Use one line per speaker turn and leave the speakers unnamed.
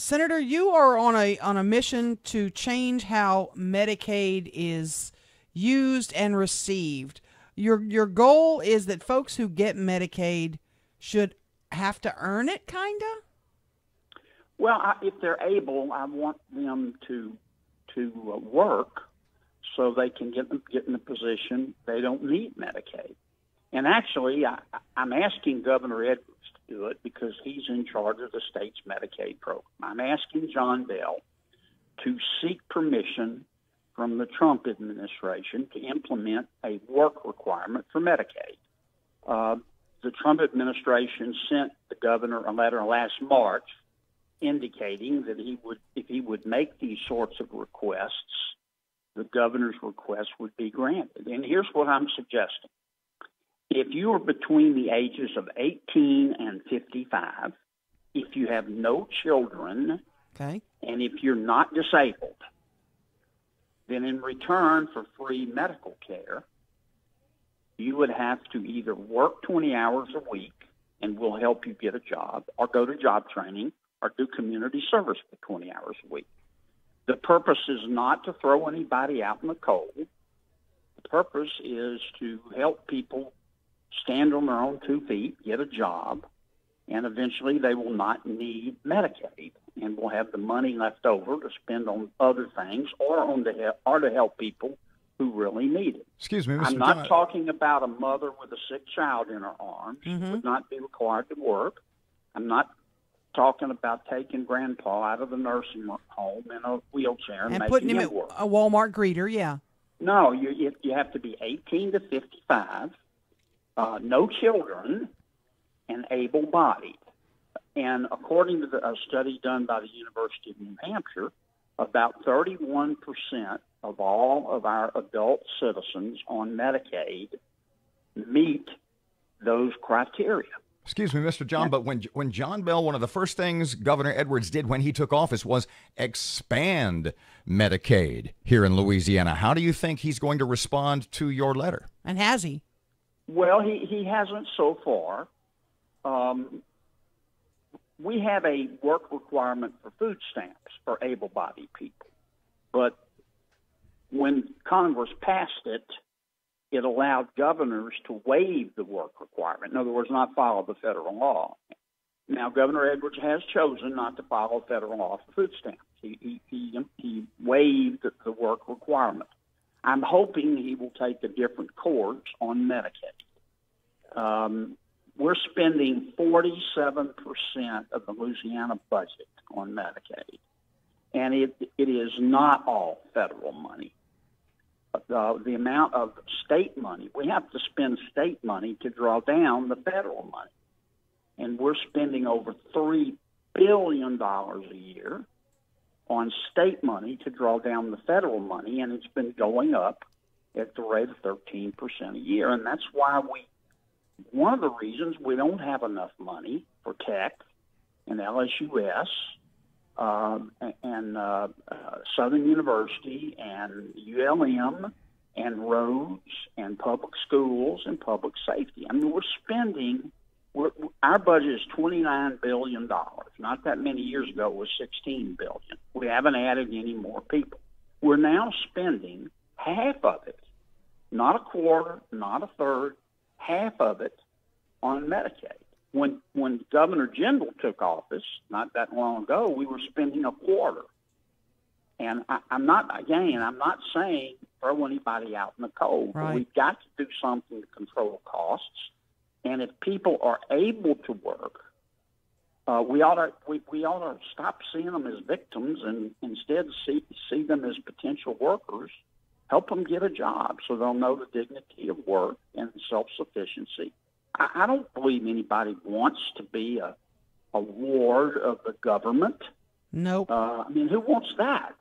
Senator, you are on a mission to change how Medicaid is used and received. Your goal is that folks who get Medicaid should have to earn it, kinda?
Well, if they're able, I want them to work so they can get in a position they don't need Medicaid. And actually, I'm asking Governor Edwards to do it because he's in charge of the state's Medicaid program. I'm asking John Bell to seek permission from the Trump administration to implement a work requirement for Medicaid. The Trump administration sent the governor a letter last March indicating that if he would make these sorts of requests, the governor's request would be granted. And here's what I'm suggesting. If you are between the ages of 18 and 55, if you have no children,
Okay.
and if you're not disabled, then in return for free medical care, you would have to either work 20 hours a week and we'll help you get a job, or go to job training, or do community service for 20 hours a week. The purpose is not to throw anybody out in the cold. The purpose is to help people stand on their own 2 feet, get a job, and eventually they will not need Medicaid and will have the money left over to spend on other things or to help people who really need it.
Excuse me, Mr.
I'm not
John.
talking about a mother with a sick child in her arms who
Mm-hmm.
would not be required to work. I'm not talking about taking grandpa out of the nursing home in a wheelchair and
And
making
putting him
him
at
work.
a Walmart greeter, yeah.
No, you have to be 18 to 55, no children, and able-bodied. And according to a study done by the University of New Hampshire, about 31% of all of our adult citizens on Medicaid meet those criteria.
Excuse me, Mr. John, but when John Bell, one of the first things Governor Edwards did when he took office was expand Medicaid here in Louisiana. How do you think he's going to respond to your letter?
And has he?
Well, he hasn't so far. We have a work requirement for food stamps for able-bodied people. But when Congress passed it, it allowed governors to waive the work requirement. In other words, not follow the federal law. Now, Governor Edwards has chosen not to follow federal law for food stamps. He waived the work requirement. I'm hoping he will take a different course on Medicaid. We're spending 47% of the Louisiana budget on Medicaid, and it is not all federal money. The amount of state money, we have to spend state money to draw down the federal money. And we're spending over $3 billion a year on state money to draw down the federal money, and it's been going up at the rate of 13% a year. And that's why one of the reasons we don't have enough money for Tech and LSUS and Southern University and ULM and roads and public schools and public safety. I mean, our budget is $29 billion. Not that many years ago, it was $16 billion. We haven't added any more people. We're now spending half of it, not a quarter, not a third, half of it on Medicaid. When Governor Jindal took office, not that long ago, we were spending a quarter. And I'm not saying throw anybody out in the cold.
Right.
But we've got to do something to control costs. And if people are able to work, we ought to stop seeing them as victims and instead see them as potential workers. Help them get a job so they'll know the dignity of work and self-sufficiency. I don't believe anybody wants to be a ward of the government.
Nope.
I mean, who wants that?